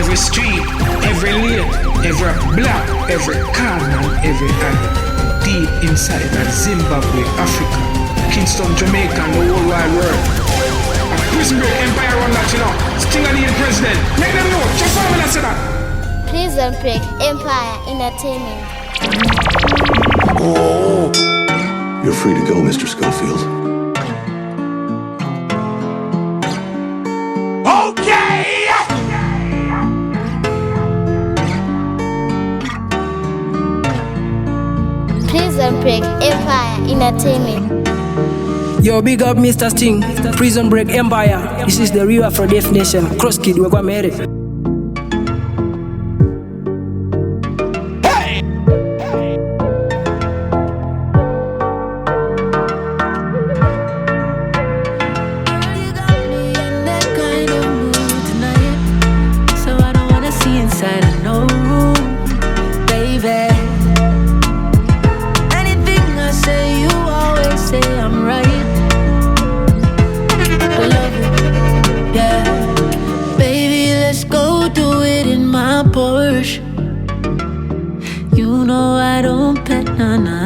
Every street, every lane, every block, every corner, every alley. Deep inside of Zimbabwe, Africa, Kingston, Jamaica, and the whole wide world. A prison break empire run that, you know. Sting a lead president. Make them know. Just for me, say that. Prison break empire entertainment. Oh, you're free to go, Mr. Schofield. Okay! Prison break empire entertainment. Yo, big up Mr. Sting, Prison Break Empire. This is the real Afro Deaf Nation. Cross Kid, we're gonna make it.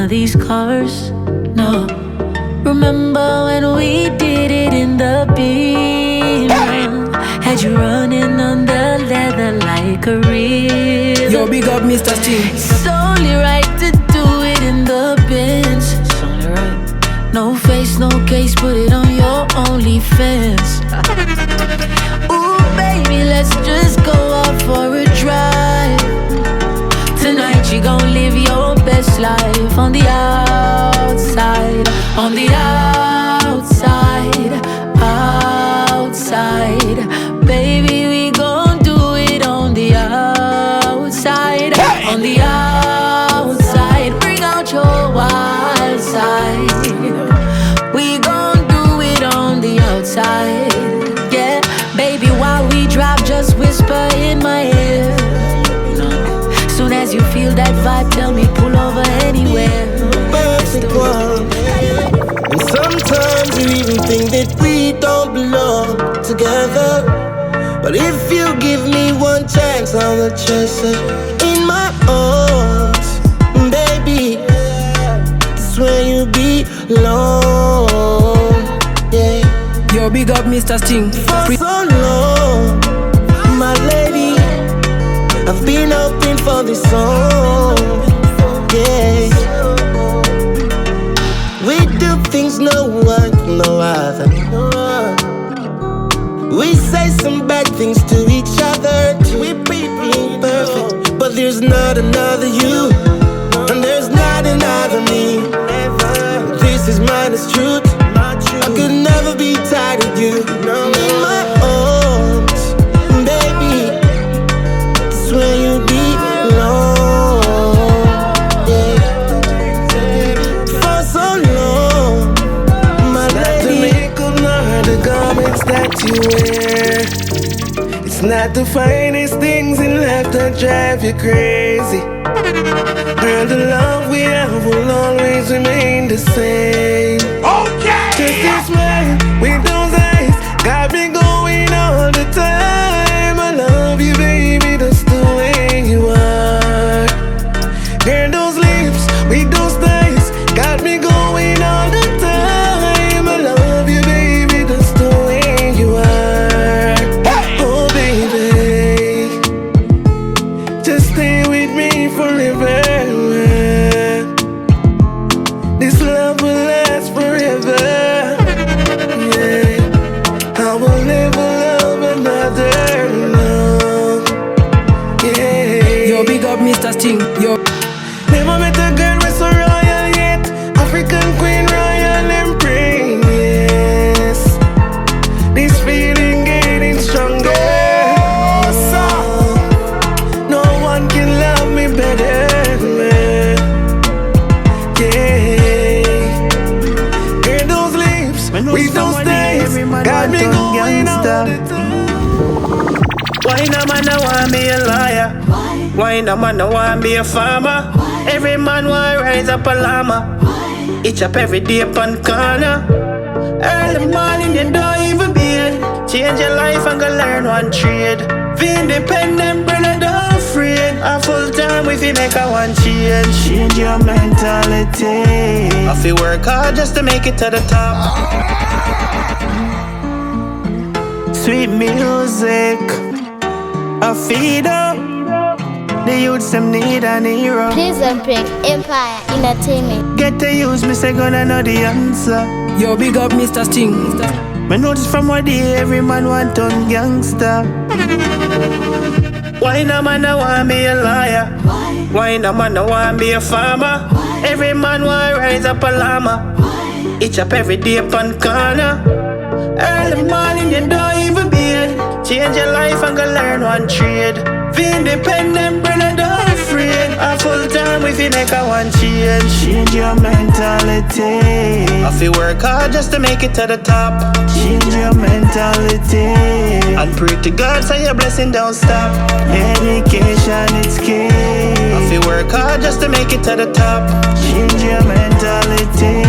These cars, no. Remember when we did it in the beam? Had you running on the leather like a river. Yo, big up Mr. Sting. It's only right to do it in the Benz. It's only right. No face, no case, put it on your OnlyFans. Ooh, baby, let's just go out for a drive. Tonight you gon' live your best life on the outside, on the outside, outside. Baby, we gon' do it on the outside, on the outside. Bring out your wild side. We gon' do it on the outside. Yeah, baby, while we drive, just whisper in my ear. Soon as you feel that vibe, tell me pull over anywhere. Perfect one. And sometimes you even think that we don't belong together. But if you give me one chance, I'll let you sit in my arms, baby. That's where you belong. Yeah. Yo, big up Mr. Sting. For so long, my lady, I've been hoping for this song, yeah. We do things no one, no other. We say some bad things to each other, we being perfect. But there's not another you, and there's not another me. This is mine, it's truth. I could never be tired of you. In my arms, baby, where you belong, yeah. For so long, my lady. The makeup nor the garments that you wear. It's not the finest things in life that drive you crazy. Girl, the love we have will always remain the same. Okay! Just this man with those eyes got me going all the time. I love you, baby, that's the way you are. Girl, those lips with those thighs got me going all the time. I love you, baby, that's the way you are. Oh, baby, just stay with me forever. This love will last forever. Yeah, I will never love another. Big up Mr. Sting. Yo. Never met a girl with so royal yet. African queen, royal empress. This feeling getting stronger. So, no one can love me better, man. Yeah. Girl, those lips, with those days, got me going all the time. Why no man I want be a liar? Why no man I want be a farmer? Every man want rise up a llama. Each up every day upon corner. Early morning you don't even beard. Change your life and go learn one trade. Be independent, brother, don't afraid. A full time if you make a one change. Change your mentality. I feel work hard just to make it to the top. Sweet music, a Feedo. The youths them need an hero. Prison Break Empire Entertainment. Get to use me, say gonna know the answer. Yo, big up Mr. Sting. Me notice from what day every man want turn gangster. Why no man no want be a liar? Why no man no want be a farmer? Every man want rise up a llama. Each up every day upon corner. Early morning you don't even beard. Change your life and go learn one trade. Be independent, brother, don't afraid. A full time if you make a one change. Change your mentality. I feel work hard just to make it to the top. Change your mentality. And pray to God so your blessing don't stop. Education it's key. I feel work hard just to make it to the top. Change your mentality.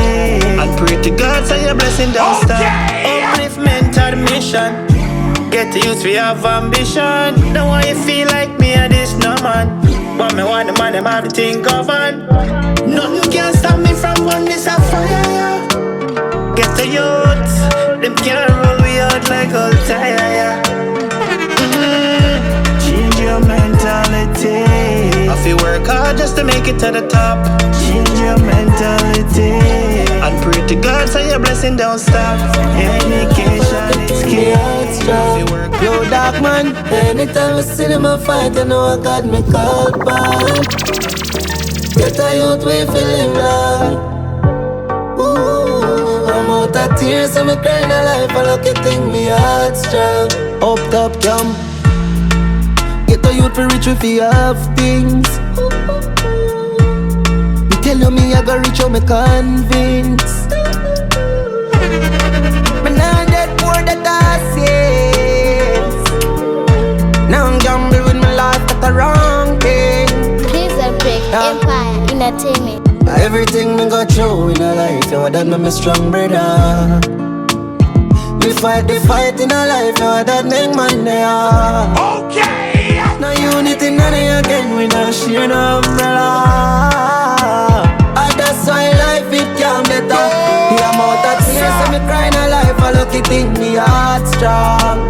And pray to God so your blessing don't stop. Upliftment are the mission. Get to use we have ambition. Don't want you feel like me and this no man. But me want the man them have to think of on. Nothing can stop me from one this a fire. Get the youth, them can't roll we out like old tire. Change your mentality. I feel work hard just to make it to the top. Change your mentality. And pray to God so your blessing don't stop. Education is key. Yo, dark man, anytime I see them a fight, I know I got me called back. Get a youth we feeling like. Ooh, I'm out of tears, I'm crying a life, a lucky thing, me heart strong. Up top cam. Get a youth for rich if you have things. Me tell you me I go rich, how me convince. Me nah get poor that I see. Now I'm gambling with my life, that's the wrong thing. Prison Break Empire Entertainment. Everything me go through in a life, yo, that make me strong, brother. We fight the fight in a life, yo, that make man there. Okay. Now unity none again, we not share no umbrella. That's why life it can't better. Yeah, I'm out of tears, so me crying a life, a lucky thing, me heart strong.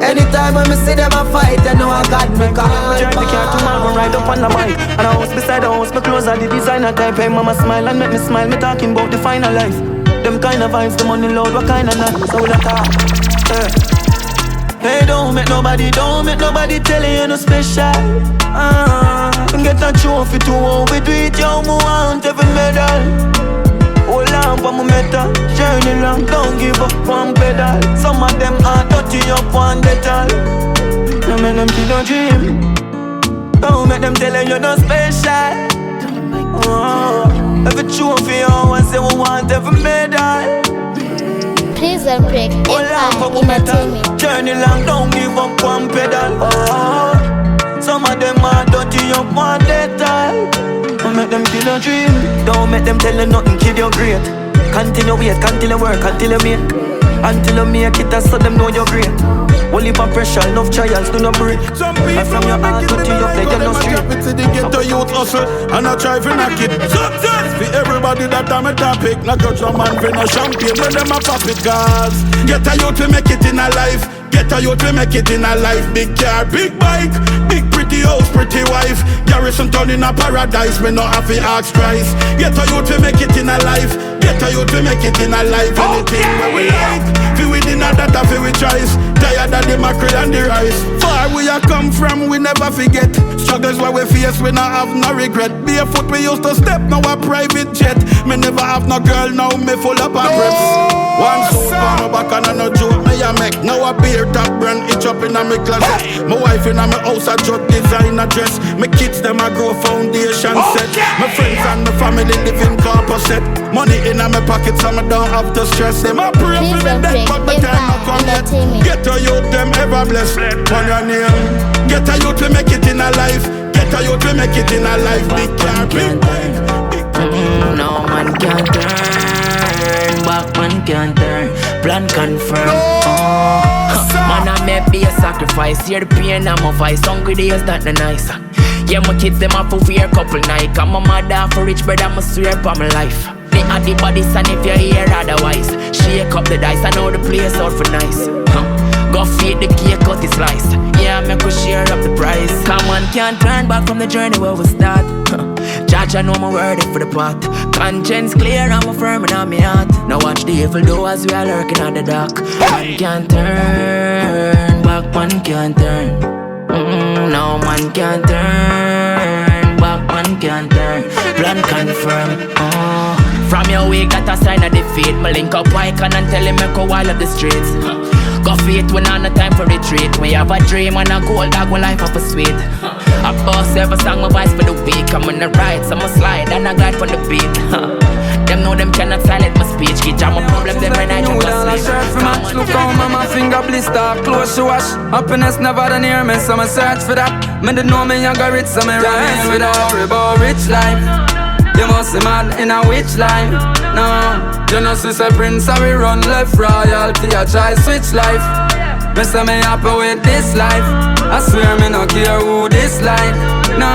Anytime when me see them a fight, I know I got me call. Drive the car tomorrow, ride up on the bike. And a house beside the house, my clothes are the designer type. Hey mama smile and make me smile, me talking about the final life. Them kind of vibes, the money load, what kind of not, so we talk. Hey, don't make nobody tell you you're no special. Get a trophy to how we do it, yo, me want every medal. Hold on for my metal, journey long, don't give up one pedal. Some of them are dirty up one detail. Don't make them kill your dream. Don't make them tell you you're no special. Every trophy you want, say we want every medal. Prison Break Empire Entertainment. Journey long, don't give up one pedal. Some of them are dirty up one detail. Don't make them kill your dream. Don't make them tell you nothing, kill your great. Continue wait, continue work, until you make. Until you make it, so them know you're great. Only for pressure, enough trials, do not break. And from your heart to your play, you're no straight. To the ghetto youth hustle, and I try to knock it. Success for everybody that I'm a topic. Knock out your man for no champagne, when them a pop it. Cause get a youth to make it in a life. Get a youth to make it in a life. Big car, big bike, big pretty house, pretty wife. Garrison town in a paradise, me no have to ask twice. Get a youth to make it in a life. Get a youth to make it in a life. Anything where we like, feel within a data, feel we choice. Tired of the mackerel and the rice. Far we a come from, we never forget. Struggles where we face, we not have no regret. Barefoot we used to step, now a private jet. Me never have no girl, now me full up of breath. One suit on my back and no joke me a make. Now a beer top brand itch up in a me closet. My wife in a me house a just designer dress. My kids them a grow foundation set. My friends and my family live in corporate. Money in a me pocket so me don't have to stress them. I pray for me death but my time not come yet. Get a youth them ever blessed on your name. Get a youth to make it in a life. Get a youth to make it in a life. Big car, big bike. No man can turn, back man can turn. plan confirm. Man, I may be a sacrifice. Hear the pain of my voice. Hungry days, that no nice. Yeah, my kids, them have to wear a couple Nike. I'm a mother for rich bread, I'ma swear upon my life. They add the body, son, if you hear otherwise. Shake up the dice, I know the place out for nice. Go feed the cake, cut the slice. Yeah, make we share up the price. Come on, can't turn back from the journey where we start. Judge, I know my word for the pot. Conscience clear, I'm a firm in my heart. Now watch the evil do as we are lurking at the dark. Man can't turn back, man can't turn. No, man can't turn back, man can't turn. Plan confirm. From your way, got a sign of defeat. Me link up Icon and tell him make a while up the streets. Go faith when on the time for retreat. We have a dream and a goal, dog, one life of a sweet. I boss every song, my voice for the week. I'm on the ride, so I'm a slide and I glide from the beat. Them know them cannot silence my speech. Keep jam my problems every night and go sleep. Look how my finger blister, close to wash. Happiness never done near me, so I search for that. Me didn't know me, I got rich, so me rise without worry about rich life. You must be mad in a witch life. No, you know, see, say Prince, how we run left royalty. I try switch life. Me say me happy with this life. I swear me no care who dislike. No,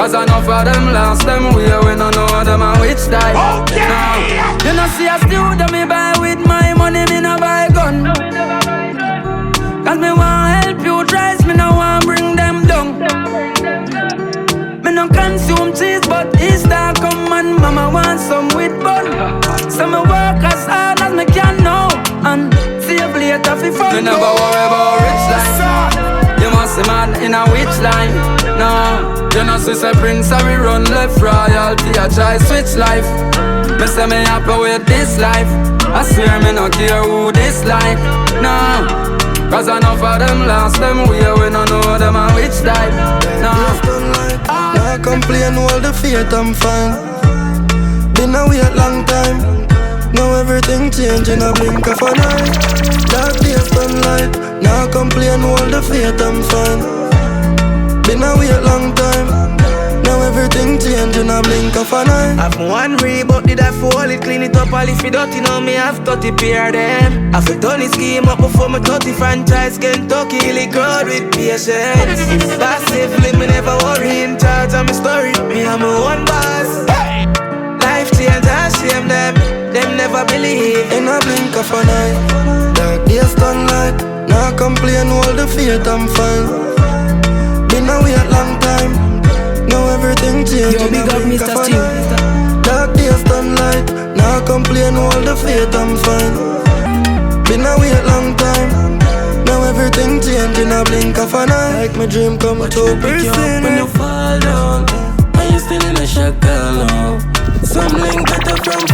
cause enough of them lost them way. We no know them a which type. Okay. No, you know, see, I still do me buy with my money. Me no buy gun. Cause me want help you tries. Me no want bring them down. Me no consume cheese, but Easter come and mama want some with bun. So me work as hard as me can now and save later fi fun. Me never worry about rich life. You must be mad in a witch life. No, you know, see, say Prince, how we run left royalty. I try switch life. Me say me happy with this life. I swear me no care who dislike. No, cause enough of them lost them way. We no know them a which type. No, I complain all the faith I'm fine. Been away a long time. Now everything change in a blink of an eye. Dark days sunlight. Now complain all the faith I'm fine. Been away a long time. Now everything change in a blink of an eye. Have one Reebok, did I fall it, clean it up all if it dirty. Now me have 30 pair them. Have a Tony scheme up before my 30 franchise Kentucky, really grow with patience. Passively, me never worry, in charge of my story. Me and my one boss. Life change, I shame them. Them never believe. In a blink of an eye. Dark days sunlight. Now complain all the faith I'm fine. Been away a long time. Now everything change. Yo, big up Mr. Steve. Dark days sunlight. Now complain all the faith I'm fine. Been away a long time. Now everything change in a blink of an eye. Like my dream come true. When you fall down, and you still in a shock now. Some link better from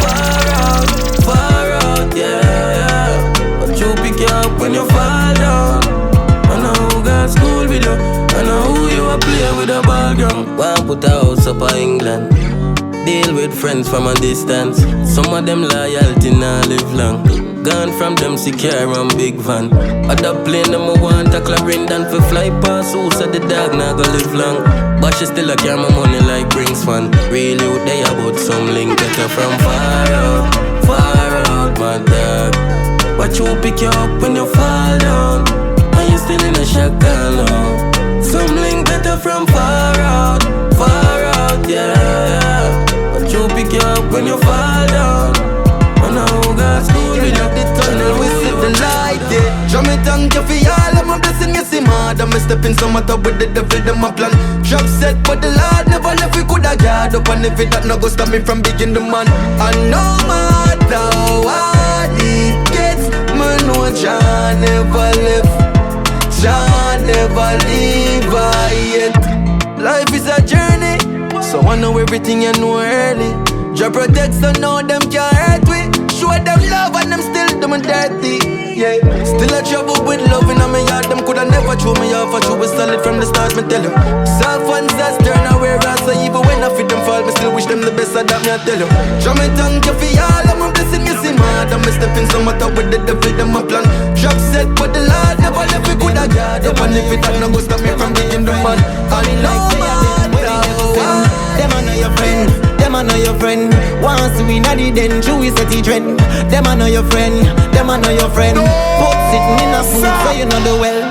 far out, yeah. But you pick you up when you fall down. I know who got school with you. I know who you a play with a ball ground. One put a house up in England. Deal with friends from a distance. Some of them loyalty nah live long. Gone from them secure and big van. Other plane them a want a Clarendon for fly past. Who said the dog nah go live long? But she still a carry my money like brings fun. Really what they about some link better from far out, my dog. But you pick you up when you fall down. And you still in a shock now. Some link better from far out, yeah. But you pick you up when you fall down. And now God's school with you. The tunnel we see the light, yeah. Show me thank you for all of my blessing, you see mad. I'm stepping some matter with the devil, them a plan. Trap set, but the Lord never left. We coulda guard up, and if it that no go stop me from being the man. And no matter what it gets, man, no Jah never left. Jah never leave yet. Life is a journey, so I know everything you know early. Jah protects, so now them can't hurt we. Show them love and them still do me dirty, yeah. Still a trouble with love in my yard. Them coulda never throw me off. I true was solid from the start, me tell you. Self and says turn away rats. So even when I fit them fall, me still wish them the best. That me I tell you. Show me thank you for all of my blessing, you see mad. I'm stepping some matter with the devil, them a plan. Trap set, but the Lord never left. We coulda guard up, and if it that no go stop me from being the man. And no matter what, them I know your friend. Them I know your friend. Once we know inna the den, Jew is a trend. Them I know your friend, them I know your friend. Both sitting in a food, so you know the well.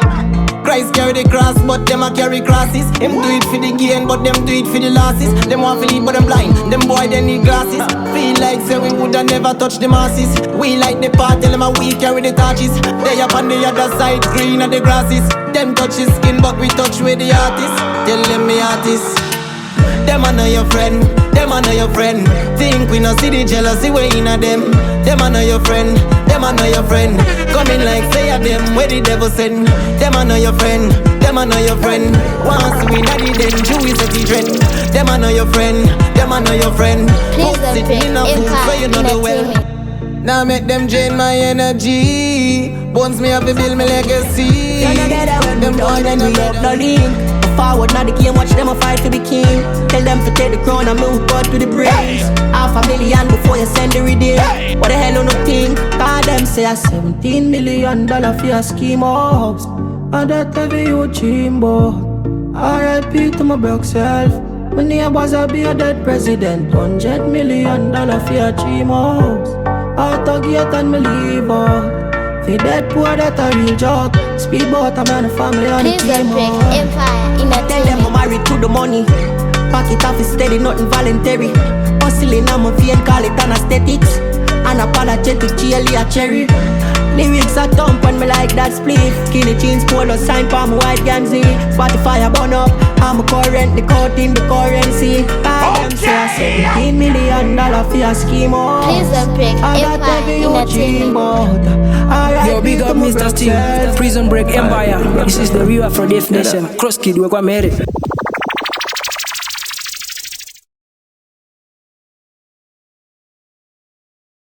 Christ carry the cross, but them a carry crosses. Them do it for the gain, but them do it for the losses. Them want to lead, but them blind. Them boy, they need glasses. Feel like say we woulda never touch the masses. We like the part, tell them we carry the torches. They up on the other side, green of the grasses. Them touch his skin, but we touch with the artist. Tell them me artist. Them I know your friend, them I know your friend. Think we no see the jealousy way inna them. Them I know your friend, them I know your friend. Coming like say a them where the devil send. Them I know your friend, them I know your friend. Once we inna the den, Jew is a trend. Them I know your friend, them I know your friend. Please Both sitting in a food, so you know the well. Now make them drain my energy. Bones me have to build my legacy. Them boys and we up no link. Forward now the game, watch them a fight for the king. Tell them to take the crown and move God to the bridge. $500,000 before you send the Riddim. What the hell on no think? Cause them say a $17 million for a scheme house. And that every you dream about. R.I.P. to my broke self. My neighbors a be a dead president. $100 million for a dream house. Out of gate and me leave out. For that poor that a real joke. Speedboat a man a family on the team. Empire in a Tell them I'm married to the money. Pocket off is steady, nothing voluntary. Hustling on my vein, call it an aesthetics. Unapologetic, GLE a cherry. Lyrics are thump when me like that split. Skinny jeans, polo, sign for my white gangs. Spotify a burn up. I'm a current, the coat in the currency. Them say a $17 million for a scheme out. Please don't break Empire in a team. Yo, big up Mr. Steve, Prison Break Empire. This is the real Afro Death Nation. Cross Kid, we're gonna make it.